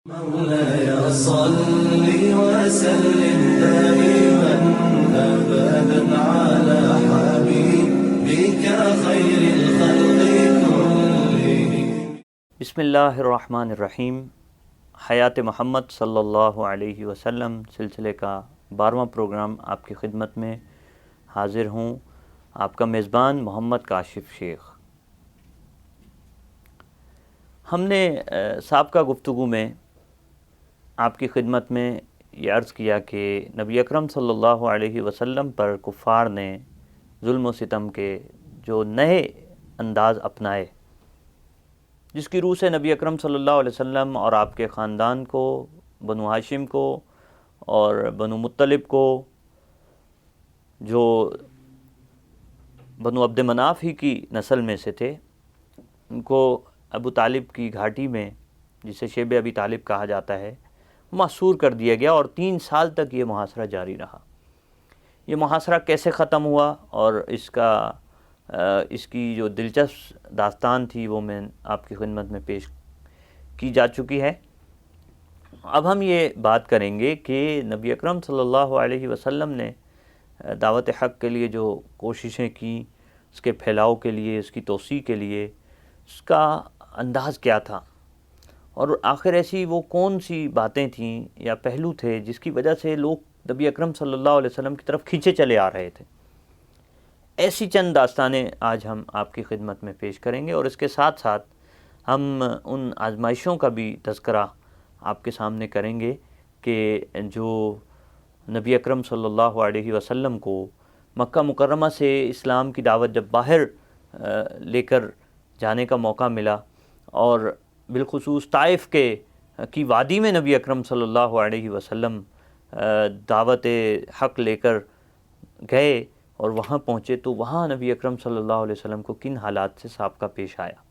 مولاي صل وسلم دائما أبدا على حبيبك خير الخلق كلهم. بسم اللہ الرحمن الرحیم. حیات محمد صلی اللہ علیہ وسلم سلسلے کا 12واں پروگرام آپ کی خدمت میں حاضر ہوں. آپ کا میزبان محمد کاشف شیخ. ہم نے سابقہ گفتگو میں آپ کی خدمت میں یہ عرض کیا کہ نبی اکرم صلی اللہ علیہ وسلم پر کفار نے ظلم و ستم کے جو نئے انداز اپنائے، جس کی روح سے نبی اکرم صلی اللہ علیہ وسلم اور آپ کے خاندان کو، بنو ہاشم کو اور بنو مطلب کو، جو بنو عبد مناف ہی کی نسل میں سے تھے، ان کو ابو طالب کی گھاٹی میں، جسے شیب ابی طالب کہا جاتا ہے، محصور کر دیا گیا اور 3 سال تک یہ محاصرہ جاری رہا. یہ محاصرہ کیسے ختم ہوا اور اس کی جو دلچسپ داستان تھی وہ میں آپ کی خدمت میں پیش کی جا چکی ہے. اب ہم یہ بات کریں گے کہ نبی اکرم صلی اللہ علیہ وسلم نے دعوت حق کے لیے جو کوششیں کی، اس کے پھیلاؤ کے لیے، اس کی توسیع کے لیے، اس کا انداز کیا تھا، اور آخر ایسی وہ کون سی باتیں تھیں یا پہلو تھے جس کی وجہ سے لوگ نبی اکرم صلی اللہ علیہ وسلم کی طرف کھینچے چلے آ رہے تھے. ایسی چند داستانیں آج ہم آپ کی خدمت میں پیش کریں گے، اور اس کے ساتھ ساتھ ہم ان آزمائشوں کا بھی تذکرہ آپ کے سامنے کریں گے کہ جو نبی اکرم صلی اللہ علیہ وسلم کو مکہ مکرمہ سے اسلام کی دعوت جب باہر لے کر جانے کا موقع ملا، اور بالخصوص طائف کی وادی میں نبی اکرم صلی اللہ علیہ وسلم دعوت حق لے کر گئے اور وہاں پہنچے، تو وہاں نبی اکرم صلی اللہ علیہ وسلم کو کن حالات سے سابقہ پیش آیا.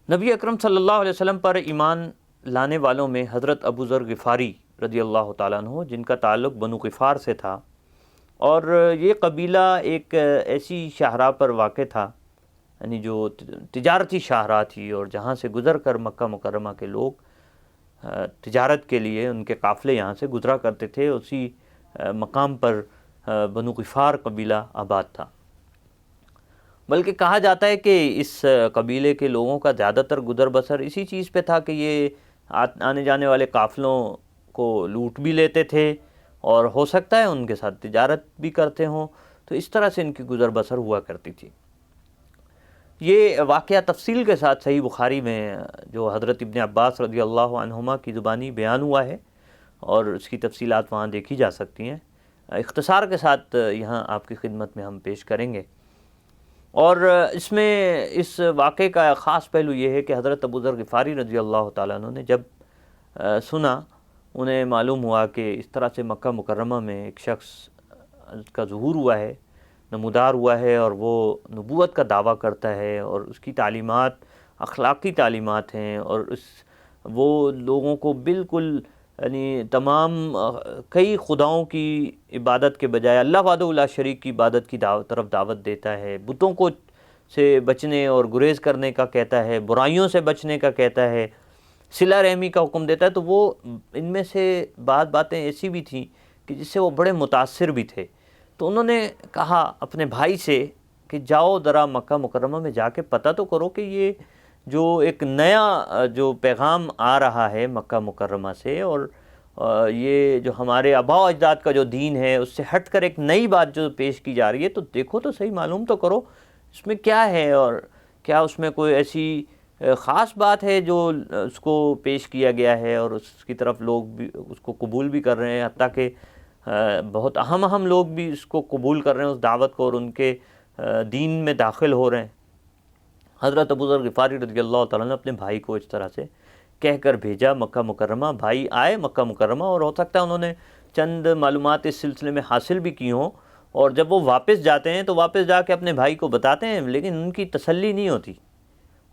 نبی اکرم صلی اللہ علیہ وسلم پر ایمان لانے والوں میں حضرت ابو ذر غفاری رضی اللہ تعالیٰ عنہ، جن کا تعلق بنو غفار سے تھا، اور یہ قبیلہ ایک ایسی شاہراہ پر واقع تھا، یعنی جو تجارتی شاہراہ تھی، اور جہاں سے گزر کر مکہ مکرمہ کے لوگ تجارت کے لیے ان کے قافلے یہاں سے گزرا کرتے تھے. اسی مقام پر بنو غفار قبیلہ آباد تھا. بلکہ کہا جاتا ہے کہ اس قبیلے کے لوگوں کا زیادہ تر گزر بسر اسی چیز پہ تھا کہ یہ آنے جانے والے قافلوں کو لوٹ بھی لیتے تھے، اور ہو سکتا ہے ان کے ساتھ تجارت بھی کرتے ہوں. تو اس طرح سے ان کی گزر بسر ہوا کرتی تھی. یہ واقعہ تفصیل کے ساتھ صحیح بخاری میں جو حضرت ابن عباس رضی اللہ عنہما کی زبانی بیان ہوا ہے، اور اس کی تفصیلات وہاں دیکھی جا سکتی ہیں. اختصار کے ساتھ یہاں آپ کی خدمت میں ہم پیش کریں گے. اور اس میں اس واقعے کا خاص پہلو یہ ہے کہ حضرت ابو ذر غفاری رضی اللہ تعالیٰ عنہ نے جب سنا، انہیں معلوم ہوا کہ اس طرح سے مکہ مکرمہ میں ایک شخص کا ظہور ہوا ہے، نمودار ہوا ہے، اور وہ نبوت کا دعویٰ کرتا ہے، اور اس کی تعلیمات اخلاقی تعلیمات ہیں، اور وہ لوگوں کو بالکل یعنی تمام کئی خداؤں کی عبادت کے بجائے اللہ وحدہ لا شریک کی عبادت کی طرف دعوت دیتا ہے، بتوں کو سے بچنے اور گریز کرنے کا کہتا ہے، برائیوں سے بچنے کا کہتا ہے، صلہ رحمی کا حکم دیتا ہے. تو وہ ان میں سے بعض باتیں ایسی بھی تھیں کہ جس سے وہ بڑے متاثر بھی تھے. تو انہوں نے کہا اپنے بھائی سے کہ جاؤ ذرا مکہ مکرمہ میں جا کے پتہ تو کرو کہ یہ جو ایک نیا جو پیغام آ رہا ہے مکہ مکرمہ سے، اور یہ جو ہمارے آباء و اجداد کا جو دین ہے اس سے ہٹ کر ایک نئی بات جو پیش کی جا رہی ہے، تو دیکھو تو صحیح، معلوم تو کرو اس میں کیا ہے، اور کیا اس میں کوئی ایسی خاص بات ہے جو اس کو پیش کیا گیا ہے اور اس کی طرف لوگ بھی اس کو قبول بھی کر رہے ہیں، حتیٰ کہ بہت اہم لوگ بھی اس کو قبول کر رہے ہیں، اس دعوت کو، اور ان کے دین میں داخل ہو رہے ہیں. حضرت ابو ذر غفاری رضی اللہ تعالیٰ نے اپنے بھائی کو اس طرح سے کہہ کر بھیجا مکہ مکرمہ. بھائی آئے مکہ مکرمہ، اور ہو سکتا ہے انہوں نے چند معلومات اس سلسلے میں حاصل بھی کی ہوں، اور جب وہ واپس جاتے ہیں تو واپس جا کے اپنے بھائی کو بتاتے ہیں، لیکن ان کی تسلی نہیں ہوتی.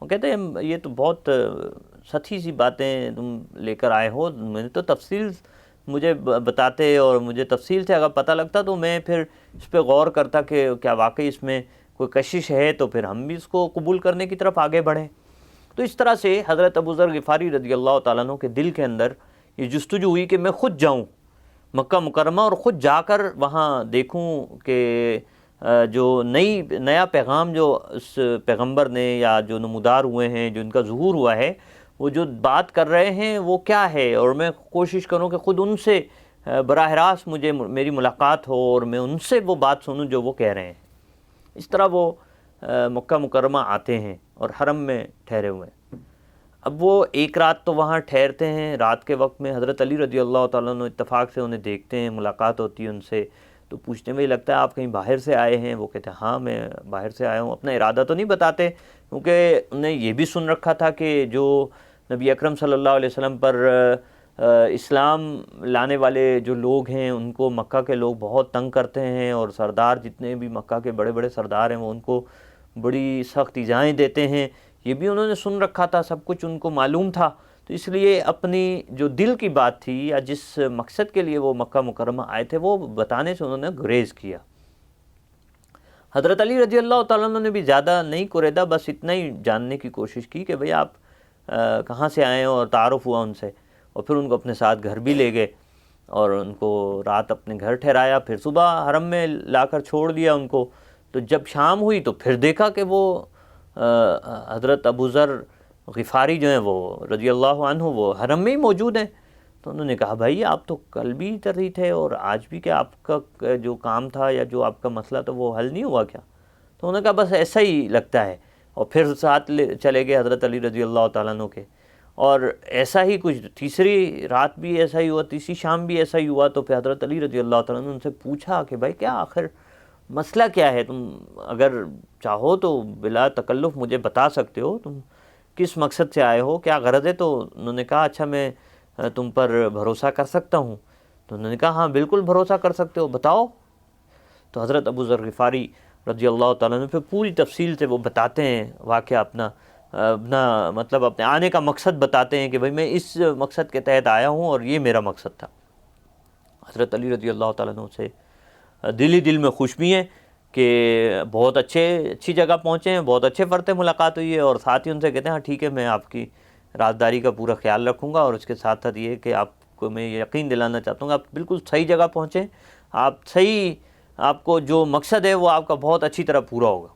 وہ کہتے ہیں یہ تو بہت سطحی سی باتیں تم لے کر آئے ہو، میں نے تو تفصیل مجھے بتاتے، اور مجھے تفصیل سے اگر پتہ لگتا تو میں پھر اس پہ غور کرتا کہ کیا واقعی اس میں کوئی کشش ہے، تو پھر ہم بھی اس کو قبول کرنے کی طرف آگے بڑھیں. تو اس طرح سے حضرت ابو ذر غفاری رضی اللہ تعالیٰ عنہ کے دل کے اندر یہ جستجو ہوئی کہ میں خود جاؤں مکہ مکرمہ اور خود جا کر وہاں دیکھوں کہ جو نیا پیغام جو اس پیغمبر نے یا جو نمودار ہوئے ہیں، جو ان کا ظہور ہوا ہے، وہ جو بات کر رہے ہیں وہ کیا ہے، اور میں کوشش کروں کہ خود ان سے براہ راست میری ملاقات ہو اور میں ان سے وہ بات سنوں جو وہ کہہ رہے ہیں۔ اس طرح وہ مکہ مکرمہ آتے ہیں اور حرم میں ٹھہرے ہوئے ہیں۔ اب وہ ایک رات تو وہاں ٹھہرتے ہیں، رات کے وقت میں حضرت علی رضی اللہ تعالیٰ عنہ اتفاق سے انہیں دیکھتے ہیں، ملاقات ہوتی ہے ان سے، تو پوچھنے میں لگتا ہے آپ کہیں باہر سے آئے ہیں؟ وہ کہتے ہیں ہاں میں باہر سے آیا ہوں۔ اپنا ارادہ تو نہیں بتاتے، کیونکہ انہیں یہ بھی سن رکھا تھا کہ جو نبی اکرم صلی اللہ علیہ وسلم پر اسلام لانے والے جو لوگ ہیں ان کو مکہ کے لوگ بہت تنگ کرتے ہیں، اور سردار جتنے بھی مکہ کے بڑے بڑے سردار ہیں وہ ان کو بڑی سخت ایذائیں دیتے ہیں، یہ بھی انہوں نے سن رکھا تھا، سب کچھ ان کو معلوم تھا۔ تو اس لیے اپنی جو دل کی بات تھی یا جس مقصد کے لیے وہ مکہ مکرمہ آئے تھے وہ بتانے سے انہوں نے گریز کیا۔ حضرت علی رضی اللہ تعالیٰ عنہ نے بھی زیادہ نہیں قریدا، بس اتنا ہی جاننے کی کوشش کی کہ بھئی آپ کہاں سے آئے ہیں، اور تعارف ہوا ان سے، اور پھر ان کو اپنے ساتھ گھر بھی لے گئے اور ان کو رات اپنے گھر ٹھہرایا، پھر صبح حرم میں لا کر چھوڑ دیا ان کو۔ تو جب شام ہوئی تو پھر دیکھا کہ وہ حضرت ابو ذر غفاری جو ہیں وہ رضی اللہ عنہ وہ حرم میں ہی موجود ہیں۔ تو انہوں نے کہا بھائی آپ تو کل بھی ادھر ہی تھے اور آج بھی، کیا آپ کا جو کام تھا یا جو آپ کا مسئلہ تھا وہ حل نہیں ہوا کیا؟ تو انہوں نے کہا بس ایسا ہی لگتا ہے، اور پھر ساتھ چلے گئے حضرت علی رضی اللہ تعالیٰ عنہ کے۔ اور ایسا ہی کچھ تیسری رات بھی ایسا ہی ہوا، تیسری شام بھی ایسا ہی ہوا۔ تو پھر حضرت علی رضی اللہ تعالیٰ عنہ نے ان سے پوچھا کہ بھائی کیا آخر مسئلہ کیا ہے، تم اگر چاہو تو بلا تکلف مجھے بتا سکتے ہو، تم کس مقصد سے آئے ہو، کیا غرض ہے؟ تو انہوں نے کہا اچھا میں تم پر بھروسہ کر سکتا ہوں۔ تو انہوں نے کہا ہاں بالکل بھروسہ کر سکتے ہو، بتاؤ۔ تو حضرت ابو ذر غفاری رضی اللہ تعالیٰ عنہ پھر پوری تفصیل سے وہ بتاتے ہیں واقعہ، اپنا مطلب اپنے آنے کا مقصد بتاتے ہیں کہ بھئی میں اس مقصد کے تحت آیا ہوں اور یہ میرا مقصد تھا۔ حضرت علی رضی اللہ تعالیٰ عنہ سے دل ہی دل میں خوش بھی ہیں کہ بہت اچھی جگہ پہنچے ہیں، بہت اچھے فرتے ملاقات ہوئی ہے، اور ساتھ ہی ان سے کہتے ہیں ہاں ٹھیک ہے میں آپ کی رازداری کا پورا خیال رکھوں گا، اور اس کے ساتھ ساتھ یہ کہ آپ کو میں یقین دلانا چاہتا ہوں کہ آپ بالکل صحیح جگہ پہنچیں، آپ کو جو مقصد ہے وہ آپ کا بہت اچھی طرح پورا ہوگا۔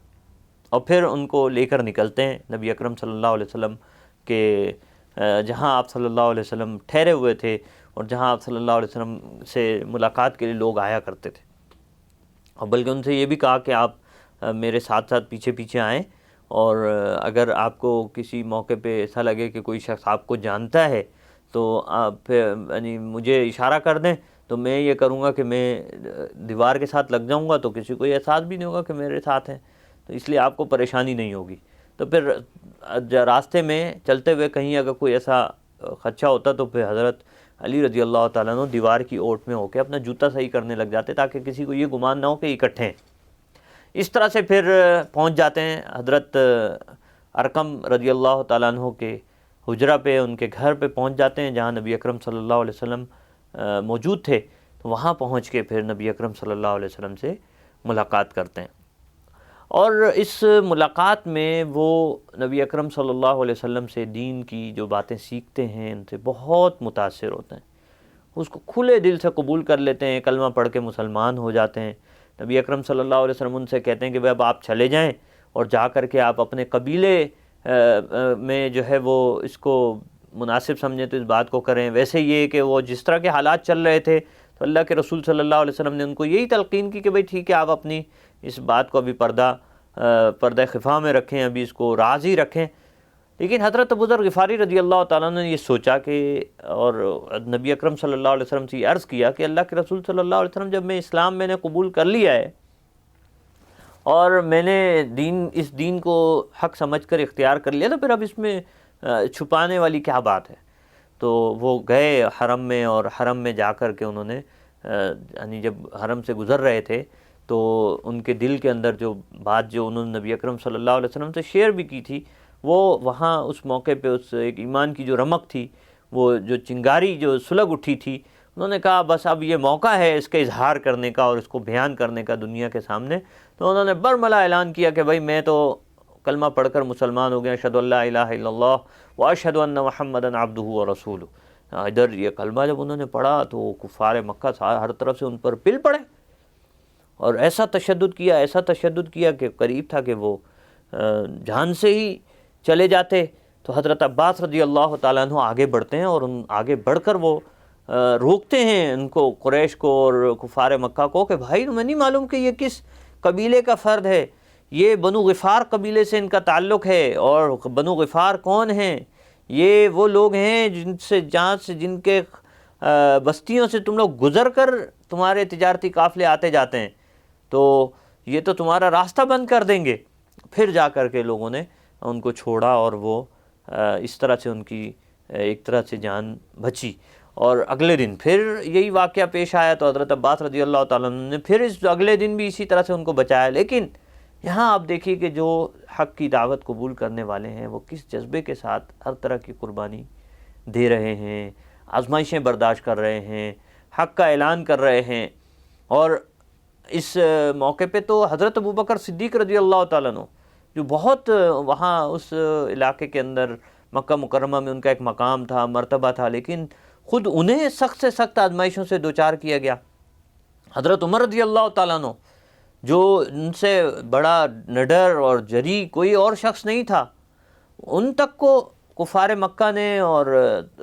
اور پھر ان کو لے کر نکلتے ہیں نبی اکرم صلی اللہ علیہ وسلم کے جہاں آپ صلی اللہ علیہ وسلم ٹھہرے ہوئے تھے، اور جہاں آپ صلی اللہ علیہ وسلم سے ملاقات کے لیے لوگ آیا کرتے تھے، اور بلکہ ان سے یہ بھی کہا کہ آپ میرے ساتھ ساتھ پیچھے پیچھے آئیں، اور اگر آپ کو کسی موقع پہ ایسا لگے کہ کوئی شخص آپ کو جانتا ہے تو آپ یعنی مجھے اشارہ کر دیں، تو میں یہ کروں گا کہ میں دیوار کے ساتھ لگ جاؤں گا، تو کسی کو یہ احساس بھی نہیں ہوگا کہ میرے ساتھ ہیں، تو اس لیے آپ کو پریشانی نہیں ہوگی۔ تو پھر راستے میں چلتے ہوئے کہیں اگر کوئی ایسا خدشہ ہوتا تو پھر حضرت علی رضی اللہ تعالیٰ عنہ دیوار کی اوٹ میں ہو کے اپنا جوتا صحیح کرنے لگ جاتے تاکہ کسی کو یہ گمان نہ ہو کہ اکٹھے ہیں۔ اس طرح سے پھر پہنچ جاتے ہیں حضرت ارقم رضی اللہ تعالیٰ عنہ کے حجرہ پہ، ان کے گھر پہ پہنچ جاتے ہیں جہاں نبی اکرم صلی اللہ علیہ وسلم موجود تھے۔ تو وہاں پہنچ کے پھر نبی اکرم صلی اللہ علیہ وسلم سے ملاقات کرتے ہیں، اور اس ملاقات میں وہ نبی اکرم صلی اللہ علیہ وسلم سے دین کی جو باتیں سیکھتے ہیں ان سے بہت متاثر ہوتے ہیں، اس کو کھلے دل سے قبول کر لیتے ہیں، کلمہ پڑھ کے مسلمان ہو جاتے ہیں۔ نبی اکرم صلی اللہ علیہ وسلم ان سے کہتے ہیں کہ اب آپ چلے جائیں اور جا کر کے آپ اپنے قبیلے میں جو ہے وہ اس کو مناسب سمجھیں تو اس بات کو کریں۔ ویسے یہ کہ وہ جس طرح کے حالات چل رہے تھے تو اللہ کے رسول صلی اللہ علیہ وسلم نے ان کو یہی تلقین کی کہ بھئی ٹھیک ہے آپ اپنی اس بات کو ابھی پردہ خفا میں رکھیں، ابھی اس کو راز ہی رکھیں۔ لیکن حضرت ابو ذر غفاری رضی اللہ تعالیٰ نے یہ سوچا کہ، اور نبی اکرم صلی اللہ علیہ وسلم سے یہ عرض کیا کہ اللہ کے رسول صلی اللہ علیہ وسلم جب میں اسلام میں نے قبول کر لیا ہے اور میں نے اس دین کو حق سمجھ کر اختیار کر لیا، تو پھر اب اس میں چھپانے والی کیا بات ہے؟ تو وہ گئے حرم میں، اور حرم میں جا کر کے انہوں نے یعنی جب حرم سے گزر رہے تھے تو ان کے دل کے اندر جو بات جو انہوں نے نبی اکرم صلی اللہ علیہ وسلم سے شیئر بھی کی تھی، وہ وہاں اس موقع پہ اس ایک ایمان کی جو رمق تھی، وہ جو چنگاری جو سلگ اٹھی تھی، انہوں نے کہا بس اب یہ موقع ہے اس کا اظہار کرنے کا اور اس کو بیان کرنے کا دنیا کے سامنے۔ تو انہوں نے برملا اعلان کیا کہ بھائی میں تو کلمہ پڑھ کر مسلمان ہو گئے، اشہد ان لا الہ الا اللہ واشہد ان محمدًا عبدہ ورسولہ۔ ادھر یہ کلمہ جب انہوں نے پڑھا تو کفار مکہ ہر طرف سے ان پر پل پڑے، اور ایسا تشدد کیا کہ قریب تھا کہ وہ جان سے ہی چلے جاتے۔ تو حضرت عباس رضی اللہ تعالیٰ عنہ آگے بڑھتے ہیں، اور ان آگے بڑھ کر وہ روکتے ہیں ان کو، قریش کو اور کفار مکہ کو، کہ بھائی تمہیں نہیں معلوم کہ یہ کس قبیلے کا فرد ہے؟ یہ بنو غفار قبیلے سے ان کا تعلق ہے، اور بنو غفار کون ہیں؟ یہ وہ لوگ ہیں جن کے بستیوں سے تم لوگ گزر کر تمہارے تجارتی قافلے آتے جاتے ہیں، تو یہ تو تمہارا راستہ بند کر دیں گے۔ پھر جا کر کے لوگوں نے ان کو چھوڑا، اور وہ اس طرح سے ان کی ایک طرح سے جان بچی۔ اور اگلے دن پھر یہی واقعہ پیش آیا، تو حضرت عباس رضی اللہ تعالیٰ عنہ نے پھر اس اگلے دن بھی اسی طرح سے ان کو بچایا۔ لیکن یہاں آپ دیکھیے کہ جو حق کی دعوت قبول کرنے والے ہیں وہ کس جذبے کے ساتھ ہر طرح کی قربانی دے رہے ہیں، آزمائشیں برداشت کر رہے ہیں، حق کا اعلان کر رہے ہیں۔ اور اس موقع پہ تو حضرت ابوبکر صدیق رضی اللہ تعالیٰ عنہ، جو بہت وہاں اس علاقے کے اندر مکہ مکرمہ میں ان کا ایک مقام تھا، مرتبہ تھا، لیکن خود انہیں سخت سے سخت آزمائشوں سے دوچار کیا گیا۔ حضرت عمر رضی اللہ تعالیٰ عنہ، جو ان سے بڑا نڈر اور جری کوئی اور شخص نہیں تھا، ان تک کو کفار مکہ نے اور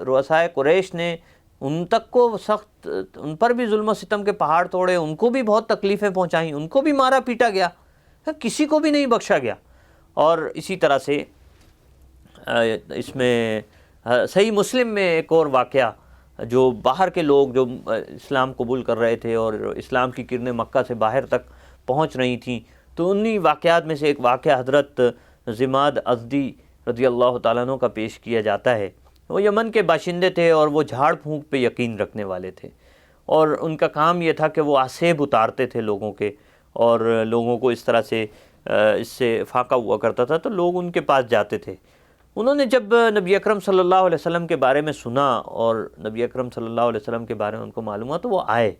رؤسائے قریش نے ان تک کو سخت، ان پر بھی ظلم و ستم کے پہاڑ توڑے، ان کو بھی بہت تکلیفیں پہنچائیں، ان کو بھی مارا پیٹا گیا، کسی کو بھی نہیں بخشا گیا۔ اور اسی طرح سے اس میں صحیح مسلم میں ایک اور واقعہ، جو باہر کے لوگ جو اسلام قبول کر رہے تھے اور اسلام کی کرنیں مکہ سے باہر تک پہنچ رہی تھیں، تو انہی واقعات میں سے ایک واقعہ حضرت ضماد ازدی رضی اللہ تعالیٰ عنہ کا پیش کیا جاتا ہے۔ وہ یمن کے باشندے تھے، اور وہ جھاڑ پھونک پہ یقین رکھنے والے تھے، اور ان کا کام یہ تھا کہ وہ آسیب اتارتے تھے لوگوں کے، اور لوگوں کو اس طرح سے اس سے فاقہ ہوا کرتا تھا، تو لوگ ان کے پاس جاتے تھے۔ انہوں نے جب نبی اکرم صلی اللہ علیہ وسلم کے بارے میں سنا، اور نبی اکرم صلی اللہ علیہ وسلم کے بارے میں ان کو معلوم ہوا، تو وہ آئے،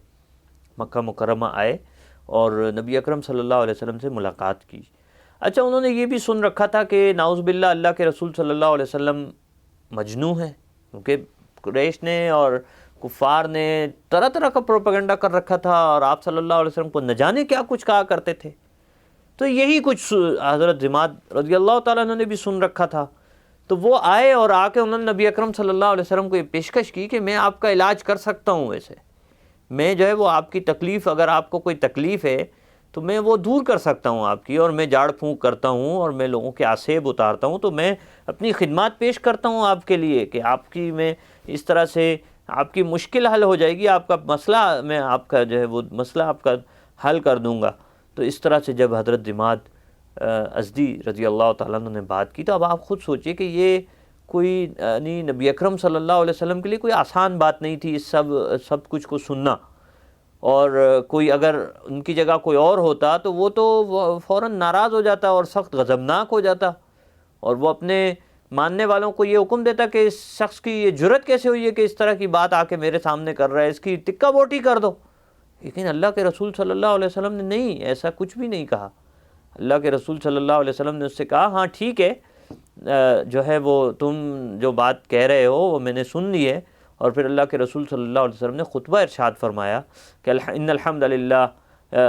مکہ مکرمہ آئے، اور نبی اکرم صلی اللہ علیہ وسلم سے ملاقات کی۔ اچھا، انہوں نے یہ بھی سن رکھا تھا کہ نعوذ باللہ اللہ کے رسول صلی اللہ علیہ وسلم مجنون ہیں، کیونکہ قریش نے اور کفار نے طرح طرح کا پروپیگنڈا کر رکھا تھا، اور آپ صلی اللہ علیہ وسلم کو نہ جانے کیا کچھ کہا کرتے تھے۔ تو یہی کچھ حضرت ضماد رضی اللہ تعالیٰ عنہ نے بھی سن رکھا تھا۔ تو وہ آئے، اور آ کے انہوں نے نبی اکرم صلی اللہ علیہ وسلم کو یہ پیشکش کی کہ میں آپ کا علاج کر سکتا ہوں، ویسے میں جو ہے وہ آپ کی تکلیف، اگر آپ کو کوئی تکلیف ہے تو میں وہ دور کر سکتا ہوں آپ کی، اور میں جھاڑ پھونک کرتا ہوں، اور میں لوگوں کے آسیب اتارتا ہوں، تو میں اپنی خدمات پیش کرتا ہوں آپ کے لیے، کہ آپ کی میں اس طرح سے آپ کی مشکل حل ہو جائے گی، آپ کا مسئلہ، میں آپ کا جو ہے وہ مسئلہ آپ کا حل کر دوں گا۔ تو اس طرح سے جب حضرت ضماد ازدی رضی اللہ تعالیٰ عنہ نے بات کی، تو اب آپ خود سوچئے کہ یہ کوئی یعنی نبی اکرم صلی اللہ علیہ وسلم کے لیے کوئی آسان بات نہیں تھی اس سب کچھ کو سننا، اور کوئی اگر ان کی جگہ کوئی اور ہوتا تو وہ تو فوراً ناراض ہو جاتا اور سخت غضبناک ہو جاتا، اور وہ اپنے ماننے والوں کو یہ حکم دیتا کہ اس شخص کی یہ جرت کیسے ہوئی ہے کہ اس طرح کی بات آ کے میرے سامنے کر رہا ہے، اس کی ٹکا بوٹی کر دو۔ لیکن اللہ کے رسول صلی اللہ علیہ وسلم نے نہیں، ایسا کچھ بھی نہیں کہا۔ اللہ کے رسول صلی اللہ علیہ وسلم نے اس سے کہا، ہاں ٹھیک ہے، جو ہے وہ تم جو بات کہہ رہے ہو وہ میں نے سن لی ہے۔ اور پھر اللہ کے رسول صلی اللہ علیہ وسلم نے خطبہ ارشاد فرمایا کہ ان الحمد للہ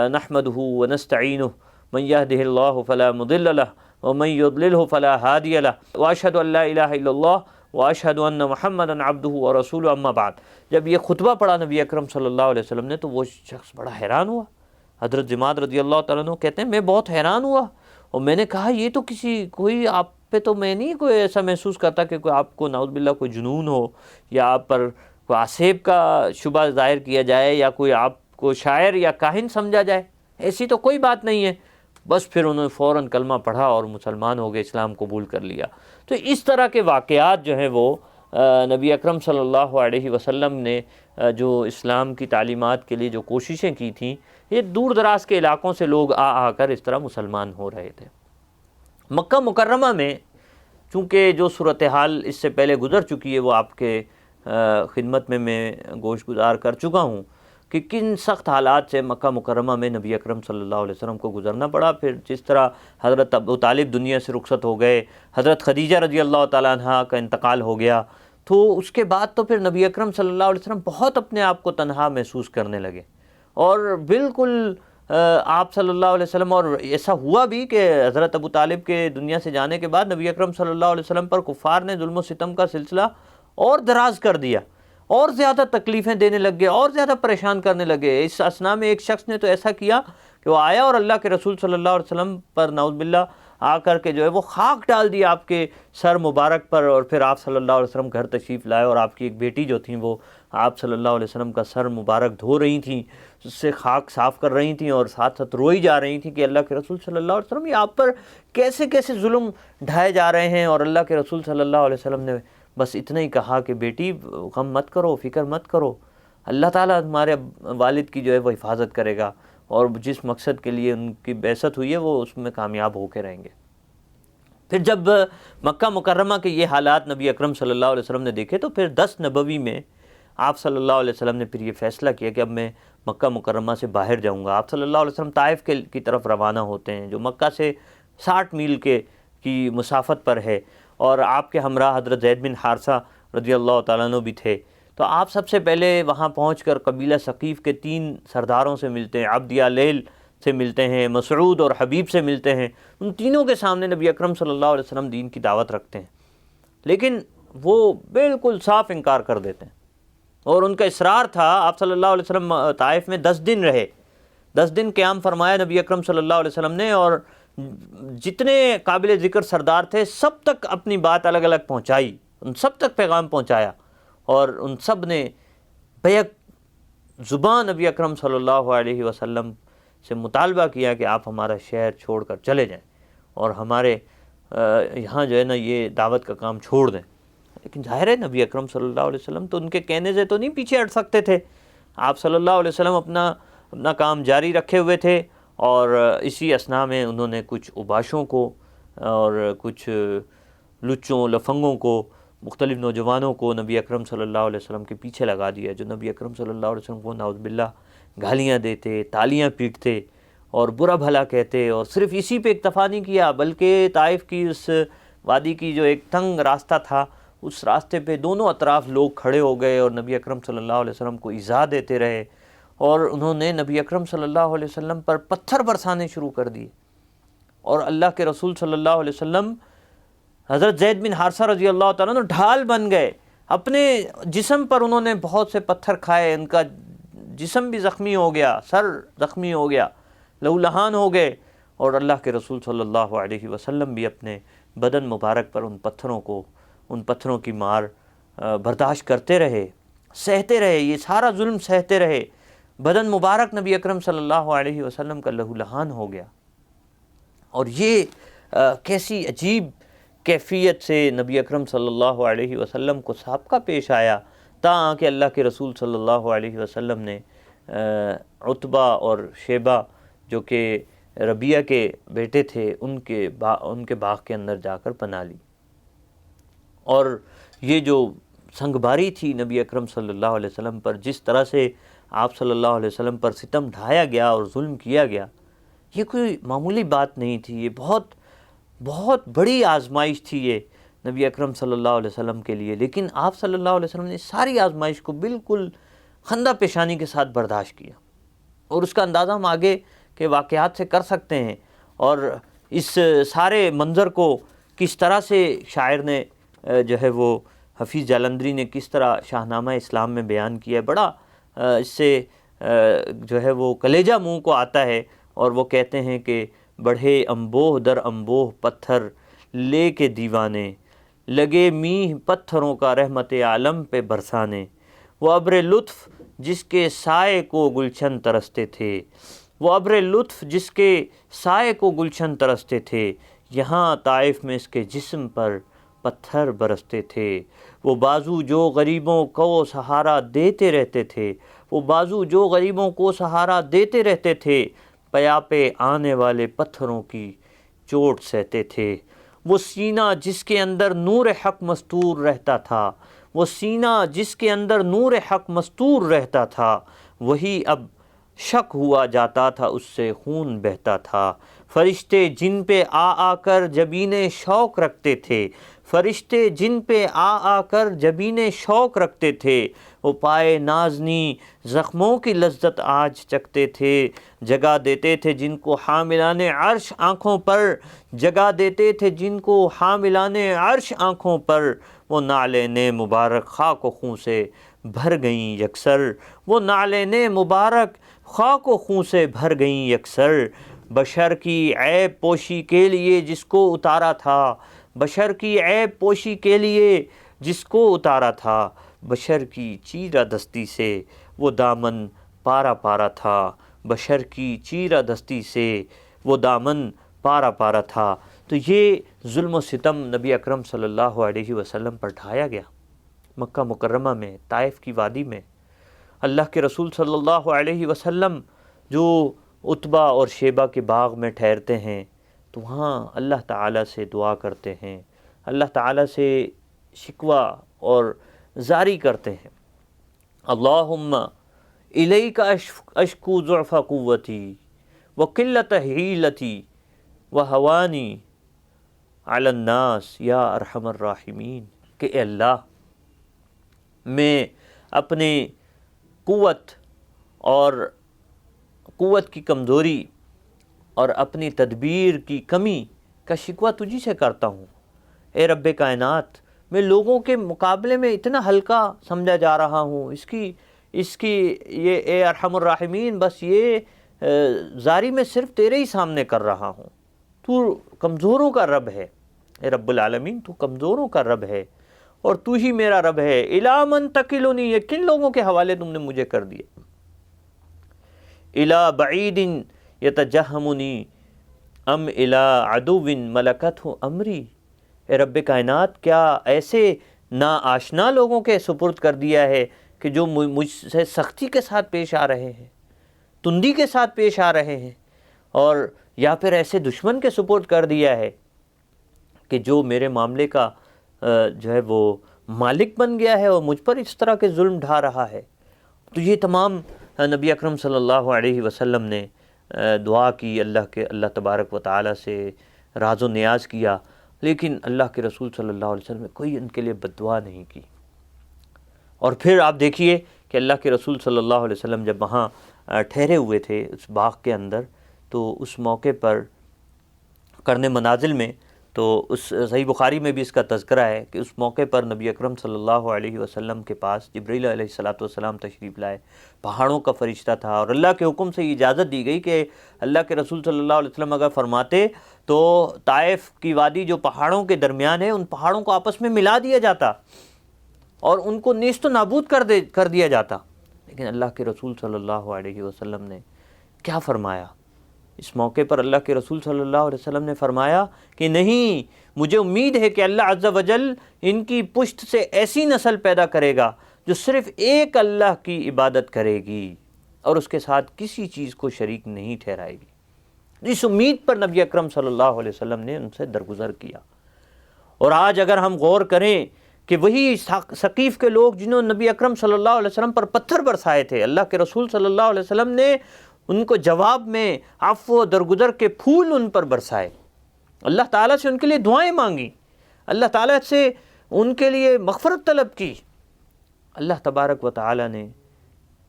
نحمدہ ونستعینہ من یہدہ اللہ فلا مضل لہ ومن یضللہ فلا ہادی لہ واشہد ان لا الہ الا اللہ واشہد ان محمدا عبدہ ورسولہ اما بعد۔ جب یہ خطبہ پڑھا نبی اکرم صلی اللہ علیہ وسلم نے، تو وہ شخص بڑا حیران ہوا۔ حضرت ضماد رضی اللہ تعالیٰ عنہ کہتے ہیں میں بہت حیران ہوا، اور میں نے کہا یہ تو کوئی آپ پہ تو میں نہیں کوئی ایسا محسوس کرتا کہ کوئی آپ کو نعوذ باللہ کوئی جنون ہو، یا آپ پر کوئی آسیب کا شبہ ظاہر کیا جائے، یا کوئی آپ کو شاعر یا کاہن سمجھا جائے، ایسی تو کوئی بات نہیں ہے۔ بس پھر انہوں نے فوراً کلمہ پڑھا اور مسلمان ہو گئے، اسلام قبول کر لیا۔ تو اس طرح کے واقعات جو ہیں وہ نبی اکرم صلی اللہ علیہ وسلم نے جو اسلام کی تعلیمات کے لیے جو کوششیں کی تھیں، یہ دور دراز کے علاقوں سے لوگ آ کر اس طرح مسلمان ہو رہے تھے۔ مکہ مکرمہ میں چونکہ جو صورتحال اس سے پہلے گزر چکی ہے وہ آپ کے خدمت میں گوش گزار کر چکا ہوں، کہ کن سخت حالات سے مکہ مکرمہ میں نبی اکرم صلی اللہ علیہ وسلم کو گزرنا پڑا. پھر جس طرح حضرت ابو طالب دنیا سے رخصت ہو گئے، حضرت خدیجہ رضی اللہ تعالیٰ عنہ کا انتقال ہو گیا، تو اس کے بعد تو پھر نبی اکرم صلی اللہ علیہ وسلم بہت اپنے آپ کو تنہا محسوس کرنے لگے. اور بالکل آپ صلی اللہ علیہ وسلم، اور ایسا ہوا بھی کہ حضرت ابو طالب کے دنیا سے جانے کے بعد نبی اکرم صلی اللہ علیہ وسلم پر کفار نے ظلم و ستم کا سلسلہ اور دراز کر دیا، اور زیادہ تکلیفیں دینے لگ گئے، اور زیادہ پریشان کرنے لگے. اس اثناء میں ایک شخص نے تو ایسا کیا کہ وہ آیا اور اللہ کے رسول صلی اللہ علیہ وسلم پر نعوذ باللہ آ کر کے جو ہے وہ خاک ڈال دیا آپ کے سر مبارک پر. اور پھر آپ صلی اللہ علیہ وسلم گھر تشریف لائے، اور آپ کی ایک بیٹی جو تھیں وہ آپ صلی اللہ علیہ وسلم کا سر مبارک دھو رہی تھیں، اس سے خاک صاف کر رہی تھیں، اور ساتھ ساتھ روئی جا رہی تھیں کہ اللہ کے رسول صلی اللہ علیہ وسلم یہ آپ پر کیسے کیسے ظلم ڈھائے جا رہے ہیں. اور اللہ کے رسول صلی اللہ علیہ وسلم نے بس اتنا ہی کہا کہ بیٹی غم مت کرو، فکر مت کرو، اللہ تعالیٰ تمہارے والد کی جو ہے وہ حفاظت کرے گا، اور جس مقصد کے لیے ان کی بعثت ہوئی ہے وہ اس میں کامیاب ہو کے رہیں گے. پھر جب مکہ مکرمہ کے یہ حالات نبی اکرم صلی اللہ علیہ وسلم نے دیکھے تو پھر 10 نبوی میں آپ صلی اللہ علیہ وسلم نے پھر یہ فیصلہ کیا کہ اب میں مکہ مکرمہ سے باہر جاؤں گا. آپ صلی اللہ علیہ وسلم طائف کی طرف روانہ ہوتے ہیں، جو مکہ سے 60 میل کی مسافت پر ہے، اور آپ کے ہمراہ حضرت زید بن حارثہ رضی اللہ تعالیٰ عنہ بھی تھے. تو آپ سب سے پہلے وہاں پہنچ کر قبیلہ ثقیف کے 3 سرداروں سے ملتے ہیں، عبد یا لیل سے ملتے ہیں، مسعود اور حبیب سے ملتے ہیں. ان تینوں کے سامنے نبی اکرم صلی اللہ علیہ وسلم دین کی دعوت رکھتے ہیں، لیکن وہ بالکل صاف انکار کر دیتے ہیں. اور ان کا اصرار تھا. آپ صلی اللہ علیہ وسلم طائف میں 10 دن رہے، 10 دن قیام فرمایا نبی اکرم صلی اللہ علیہ وسلم نے، اور جتنے قابل ذکر سردار تھے سب تک اپنی بات الگ الگ پہنچائی، ان سب تک پیغام پہنچایا، اور ان سب نے بیک زبان نبی اکرم صلی اللہ علیہ وسلم سے مطالبہ کیا کہ آپ ہمارا شہر چھوڑ کر چلے جائیں اور ہمارے یہاں جو ہے نا یہ دعوت کا کام چھوڑ دیں. لیکن ظاہر ہے نبی اکرم صلی اللہ علیہ وسلم تو ان کے کہنے سے تو نہیں پیچھے ہٹ سکتے تھے. آپ صلی اللہ علیہ وسلم اپنا کام جاری رکھے ہوئے تھے، اور اسی اثناء میں انہوں نے کچھ اوباشوں کو اور کچھ لچوں لفنگوں کو، مختلف نوجوانوں کو نبی اکرم صلی اللہ علیہ وسلم کے پیچھے لگا دیا، جو نبی اکرم صلی اللہ علیہ وسلم کو نعوذ باللہ گالیاں دیتے، تالیاں پیٹتے اور برا بھلا کہتے. اور صرف اسی پہ اکتفا نہیں کیا، بلکہ طائف کی اس وادی کی جو ایک تنگ راستہ تھا، اس راستے پہ دونوں اطراف لوگ کھڑے ہو گئے اور نبی اکرم صلی اللہ علیہ وسلم کو ایذا دیتے رہے، اور انہوں نے نبی اکرم صلی اللہ علیہ وسلم پر پتھر برسانے شروع کر دیے. اور اللہ کے رسول صلی اللہ علیہ وسلم حضرت زید بن حارثہ رضی اللہ تعالیٰ عنہ ڈھال بن گئے. اپنے جسم پر انہوں نے بہت سے پتھر کھائے، ان کا جسم بھی زخمی ہو گیا، سر زخمی ہو گیا، لہولہان ہو گئے. اور اللہ کے رسول صلی اللہ علیہ وسلم بھی اپنے بدن مبارک پر ان پتھروں کی مار برداشت کرتے رہے، سہتے رہے، یہ سارا ظلم سہتے رہے. بدن مبارک نبی اکرم صلی اللہ علیہ وسلم کا لہولہان ہو گیا. اور یہ کیسی عجیب کیفیت سے نبی اکرم صلی اللہ علیہ وسلم کو سابقہ پیش آیا، تاں کہ اللہ کے رسول صلی اللہ علیہ وسلم نے عتبہ اور شیبہ جو کہ ربیعہ کے بیٹے تھے ان کے باغ کے اندر جا کر پناہ لی. اور یہ جو سنگباری تھی نبی اکرم صلی اللہ علیہ وسلم پر، جس طرح سے آپ صلی اللہ علیہ وسلم پر ستم ڈھایا گیا اور ظلم کیا گیا، یہ کوئی معمولی بات نہیں تھی. یہ بہت بہت بڑی آزمائش تھی یہ نبی اکرم صلی اللہ علیہ وسلم کے لیے. لیکن آپ صلی اللہ علیہ وسلم نے ساری آزمائش کو بالکل خندہ پیشانی کے ساتھ برداشت کیا، اور اس کا اندازہ ہم آگے کے واقعات سے کر سکتے ہیں. اور اس سارے منظر کو کس طرح سے شاعر نے جو ہے وہ حفیظ جالندری نے کس طرح شاہنامہ اسلام میں بیان کیا ہے، بڑا اس سے جو ہے وہ کلیجہ منہ کو آتا ہے. اور وہ کہتے ہیں کہ بڑھے انبوہ در انبوہ پتھر لے کے دیوانے، لگے میہ پتھروں کا رحمت عالم پہ برسانے. وہ ابر لطف جس کے سائے کو گلشن ترستے تھے، وہ ابر لطف جس کے سائے کو گلشن ترستے تھے، یہاں طائف میں اس کے جسم پر پتھر برستے تھے. وہ بازو جو غریبوں کو سہارا دیتے رہتے تھے، وہ بازو جو غریبوں کو سہارا دیتے رہتے تھے، پیا پہ آنے والے پتھروں کی چوٹ سہتے تھے. وہ سینہ جس کے اندر نور حق مستور رہتا تھا، وہ سینہ جس کے اندر نور حق مستور رہتا تھا، وہی اب شک ہوا جاتا تھا اس سے خون بہتا تھا، فرشتے جن پہ آ کر جبین شوق رکھتے تھے، فرشتے جن پہ آ کر جبین شوق رکھتے تھے، وہ پائے نازنی زخموں کی لذت آج چکھتے تھے، جگہ دیتے تھے جن کو حاملان عرش آنکھوں پر، جگہ دیتے تھے جن کو حاملان عرش آنکھوں پر، وہ نعلین مبارک خاک و خون سے بھر گئیں یکسر، وہ نعلین مبارک خاک و خون سے بھر گئیں یکسر، بشر کی عیب پوشی کے لیے جس کو اتارا تھا، بشر کی عیب پوشی کے لیے جس کو اتارا تھا، بشر کی چیرہ دستی سے وہ دامن پارا پارا تھا، بشر کی چیرہ دستی سے وہ دامن پارا پارا تھا۔ تو یہ ظلم و ستم نبی اکرم صلی اللہ علیہ وسلم پر ڈھایا گیا مکہ مکرمہ میں، طائف کی وادی میں۔ اللہ کے رسول صلی اللہ علیہ وسلم جو عتبہ اور شیبہ کے باغ میں ٹھہرتے ہیں تو وہاں اللہ تعالیٰ سے دعا کرتے ہیں، اللہ تعالیٰ سے شکوہ اور زاری کرتے ہیں، اللہم الیک اشکو ضعف قوتی وقلت حیلتی وہوانی علی الناس یا ارحم الراحمین، کہ اے اللہ میں اپنے قوت کی کمزوری اور اپنی تدبیر کی کمی کا شکوہ تجھی سے کرتا ہوں، اے رب کائنات میں لوگوں کے مقابلے میں اتنا ہلکا سمجھا جا رہا ہوں، اس کی یہ اے ارحم الراحمین بس یہ زاری میں صرف تیرے ہی سامنے کر رہا ہوں، تو کمزوروں کا رب ہے، اے رب العالمین تو کمزوروں کا رب ہے اور تو ہی میرا رب ہے، الی من تکلنی، یہ کن لوگوں کے حوالے تم نے مجھے کر دیا، الی بعید یتجہمنی ام الی عدو ملکتہ امری، اے رب کائنات کیا ایسے ناآشنا لوگوں کے سپرد کر دیا ہے کہ جو مجھ سے سختی کے ساتھ پیش آ رہے ہیں، تندی کے ساتھ پیش آ رہے ہیں، اور یا پھر ایسے دشمن کے سپرد کر دیا ہے کہ جو میرے معاملے کا جو ہے وہ مالک بن گیا ہے اور مجھ پر اس طرح کے ظلم ڈھا رہا ہے۔ تو یہ تمام نبی اکرم صلی اللہ علیہ وسلم نے دعا کی، اللہ تبارک و تعالیٰ سے راز و نیاز کیا، لیکن اللہ کے رسول صلی اللہ علیہ وسلم نے کوئی ان کے لیے بد دعا نہیں کی۔ اور پھر آپ دیکھیے کہ اللہ کے رسول صلی اللہ علیہ وسلم جب وہاں ٹھہرے ہوئے تھے اس باغ کے اندر، تو اس موقع پر قرن منازل میں، تو اس صحیح بخاری میں بھی اس کا تذکرہ ہے کہ اس موقع پر نبی اکرم صلی اللہ علیہ وسلم کے پاس جبرائیل علیہ السلام تشریف لائے، پہاڑوں کا فرشتہ تھا، اور اللہ کے حکم سے یہ اجازت دی گئی کہ اللہ کے رسول صلی اللہ علیہ وسلم اگر فرماتے تو طائف کی وادی جو پہاڑوں کے درمیان ہے ان پہاڑوں کو آپس میں ملا دیا جاتا اور ان کو نیست و نابود کر دیا جاتا، لیکن اللہ کے رسول صلی اللہ علیہ وسلم نے کیا فرمایا؟ اس موقع پر اللہ کے رسول صلی اللہ علیہ وسلم نے فرمایا کہ نہیں، مجھے امید ہے کہ اللہ عز و جل ان کی پشت سے ایسی نسل پیدا کرے گا جو صرف ایک اللہ کی عبادت کرے گی اور اس کے ساتھ کسی چیز کو شریک نہیں ٹھہرائے گی۔ اس امید پر نبی اکرم صلی اللہ علیہ وسلم نے ان سے درگزر کیا۔ اور آج اگر ہم غور کریں کہ وہی ثقیف کے لوگ جنہوں نے نبی اکرم صلی اللہ علیہ وسلم پر پتھر برسائے تھے، اللہ کے رسول صلی اللہ علیہ وسلم نے ان کو جواب میں عفو و درگزر کے پھول ان پر برسائے، اللہ تعالیٰ سے ان کے لیے دعائیں مانگی، اللہ تعالیٰ سے ان کے لیے مغفرت طلب کی۔ اللہ تبارک و تعالیٰ نے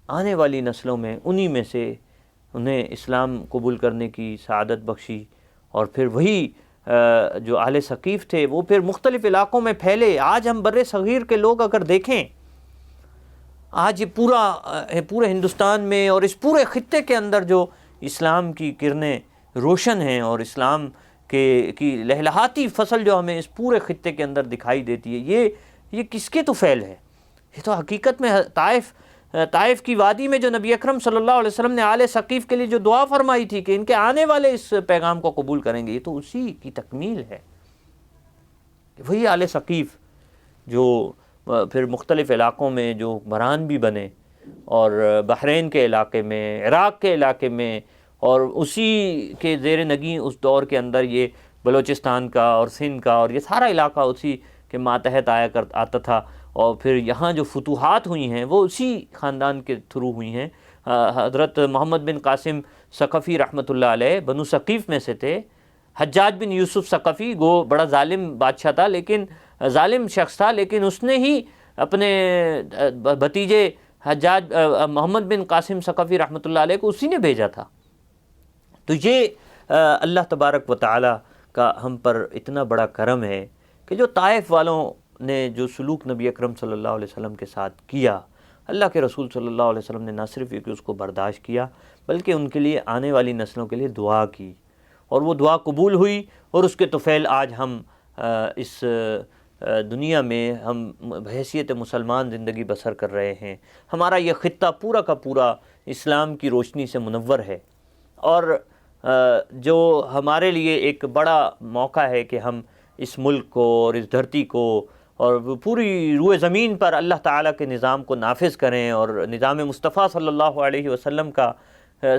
آنے والی نسلوں میں انہی میں سے انہیں اسلام قبول کرنے کی سعادت بخشی، اور پھر وہی جو اہل ثقیف تھے وہ پھر مختلف علاقوں میں پھیلے۔ آج ہم بر صغیر کے لوگ اگر دیکھیں، آج یہ پورے ہندوستان میں اور اس پورے خطے کے اندر جو اسلام کی کرنیں روشن ہیں اور اسلام کی لہلہاتی فصل جو ہمیں اس پورے خطے کے اندر دکھائی دیتی ہے، یہ کس کے طفیل ہے؟ یہ تو حقیقت میں طائف کی وادی میں جو نبی اکرم صلی اللہ علیہ وسلم نے آل ثقیف کے لیے جو دعا فرمائی تھی کہ ان کے آنے والے اس پیغام کو قبول کریں گے، یہ تو اسی کی تکمیل ہے۔ وہی آل ثقیف جو پھر مختلف علاقوں میں جو حکمران بھی بنے، اور بحرین کے علاقے میں، عراق کے علاقے میں، اور اسی کے زیر نگیں اس دور کے اندر یہ بلوچستان کا اور سندھ کا اور یہ سارا علاقہ اسی کے ماتحت آتا تھا، اور پھر یہاں جو فتوحات ہوئی ہیں وہ اسی خاندان کے تھرو ہوئی ہیں۔ حضرت محمد بن قاسم ثقفی رحمۃ اللہ علیہ بنو ثقیف میں سے تھے. حجاج بن یوسف ثقفی گو بڑا ظالم بادشاہ تھا، لیکن ظالم شخص تھا، لیکن اس نے ہی اپنے بھتیجے حجاج محمد بن قاسم ثقفی رحمۃ اللہ علیہ کو اسی نے بھیجا تھا. تو یہ اللہ تبارک و تعالی کا ہم پر اتنا بڑا کرم ہے کہ جو طائف والوں نے جو سلوک نبی اکرم صلی اللہ علیہ وسلم کے ساتھ کیا، اللہ کے رسول صلی اللہ علیہ وسلم نے نہ صرف یہ کہ اس کو برداشت کیا بلکہ ان کے لیے آنے والی نسلوں کے لیے دعا کی، اور وہ دعا قبول ہوئی، اور اس کے طفیل آج ہم اس دنیا میں ہم بحیثیت مسلمان زندگی بسر کر رہے ہیں. ہمارا یہ خطہ پورا کا پورا اسلام کی روشنی سے منور ہے، اور جو ہمارے لیے ایک بڑا موقع ہے کہ ہم اس ملک کو اور اس دھرتی کو اور پوری روئے زمین پر اللہ تعالیٰ کے نظام کو نافذ کریں، اور نظام مصطفیٰ صلی اللہ علیہ وسلم کا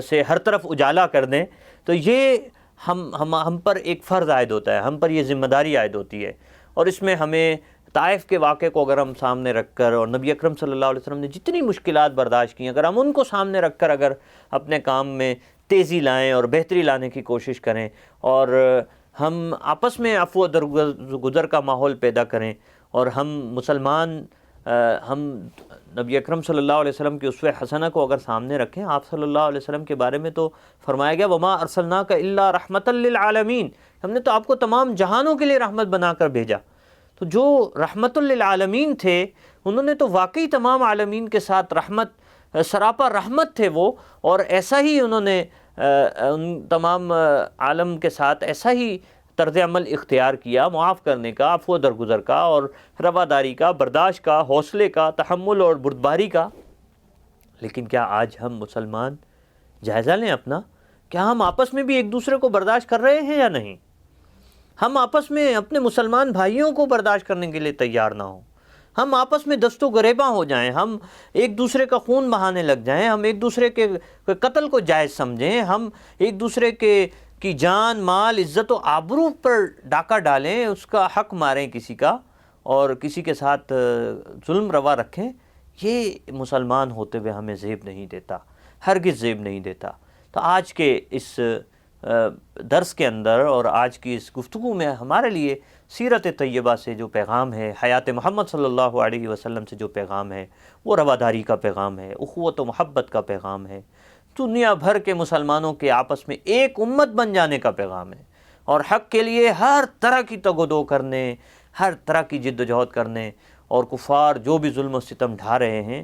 سے ہر طرف اجالا کر دیں. تو یہ ہم پر ایک فرض عائد ہوتا ہے، ہم پر یہ ذمہ داری عائد ہوتی ہے. اور اس میں ہمیں طائف کے واقعے کو اگر ہم سامنے رکھ کر، اور نبی اکرم صلی اللہ علیہ وسلم نے جتنی مشکلات برداشت کی، اگر ہم ان کو سامنے رکھ کر اگر اپنے کام میں تیزی لائیں اور بہتری لانے کی کوشش کریں، اور ہم آپس میں عفو و درگزر کا ماحول پیدا کریں، اور ہم مسلمان ہم نبی اکرم صلی اللہ علیہ وسلم کی اسوہ حسنہ کو اگر سامنے رکھیں. آپ صلی اللہ علیہ وسلم کے بارے میں تو فرمایا گیا وما ارسلناک الا رحمۃ للعالمین، ہم نے تو آپ کو تمام جہانوں کے لیے رحمت بنا کر بھیجا. تو جو رحمت للعالمین تھے، انہوں نے تو واقعی تمام عالمین کے ساتھ رحمت، سراپا رحمت تھے وہ، اور ایسا ہی انہوں نے ان تمام عالم کے ساتھ ایسا ہی طرز عمل اختیار کیا، معاف کرنے کا، عفو و درگزر کا، اور رواداری کا، برداشت کا، حوصلے کا، تحمل اور بردباری کا. لیکن کیا آج ہم مسلمان جائزہ لیں اپنا، کیا ہم آپس میں بھی ایک دوسرے کو برداشت کر رہے ہیں یا نہیں؟ ہم آپس میں اپنے مسلمان بھائیوں کو برداشت کرنے کے لیے تیار نہ ہوں، ہم آپس میں دست و گریباں ہو جائیں، ہم ایک دوسرے کا خون بہانے لگ جائیں، ہم ایک دوسرے کے قتل کو جائز سمجھیں، ہم ایک دوسرے کی جان، مال، عزت و آبرو پر ڈاکہ ڈالیں، اس کا حق ماریں کسی کا، اور کسی کے ساتھ ظلم روا رکھیں. یہ مسلمان ہوتے ہوئے ہمیں زیب نہیں دیتا، ہرگز زیب نہیں دیتا. تو آج کے اس درس کے اندر اور آج کی اس گفتگو میں ہمارے لیے سیرت طیبہ سے جو پیغام ہے، حیات محمد صلی اللہ علیہ وسلم سے جو پیغام ہے، وہ رواداری کا پیغام ہے، اخوت و محبت کا پیغام ہے، دنیا بھر کے مسلمانوں کے آپس میں ایک امت بن جانے کا پیغام ہے، اور حق کے لیے ہر طرح کی تگ و دو کرنے، ہر طرح کی جد و جہد کرنے. اور کفار جو بھی ظلم و ستم ڈھا رہے ہیں،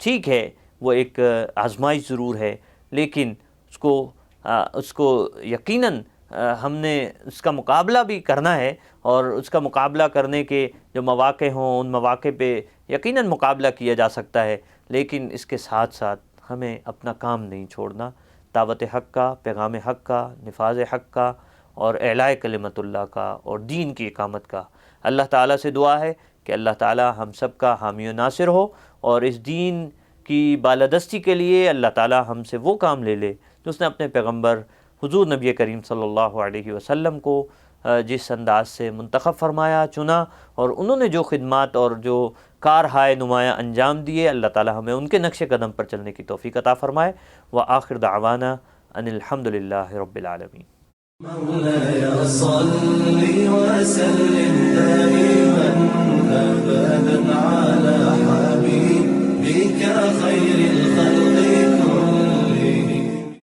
ٹھیک ہے وہ ایک آزمائش ضرور ہے، لیکن اس کو یقیناً ہم نے اس کا مقابلہ بھی کرنا ہے، اور اس کا مقابلہ کرنے کے جو مواقع ہوں ان مواقع پہ یقیناً مقابلہ کیا جا سکتا ہے. لیکن اس کے ساتھ ساتھ ہمیں اپنا کام نہیں چھوڑنا، دعوت حق کا، پیغام حق کا، نفاذ حق کا، اور اعلاء کلمت اللہ کا، اور دین کی اقامت کا. اللہ تعالیٰ سے دعا ہے کہ اللہ تعالیٰ ہم سب کا حامی و ناصر ہو، اور اس دین کی بالادستی کے لیے اللہ تعالیٰ ہم سے وہ کام لے لے جو اس نے اپنے پیغمبر حضور نبی کریم صلی اللہ علیہ وسلم کو جس انداز سے منتخب فرمایا، چنا، اور انہوں نے جو خدمات اور جو کارہائے نمایاں انجام دیے، اللہ تعالیٰ ہمیں ان کے نقش قدم پر چلنے کی توفیق عطا فرمائے. وآخر دعوانا ان الحمد للہ رب العالمین. مولاي صل وسلم دائما أبدا على حبيبك خير الخلق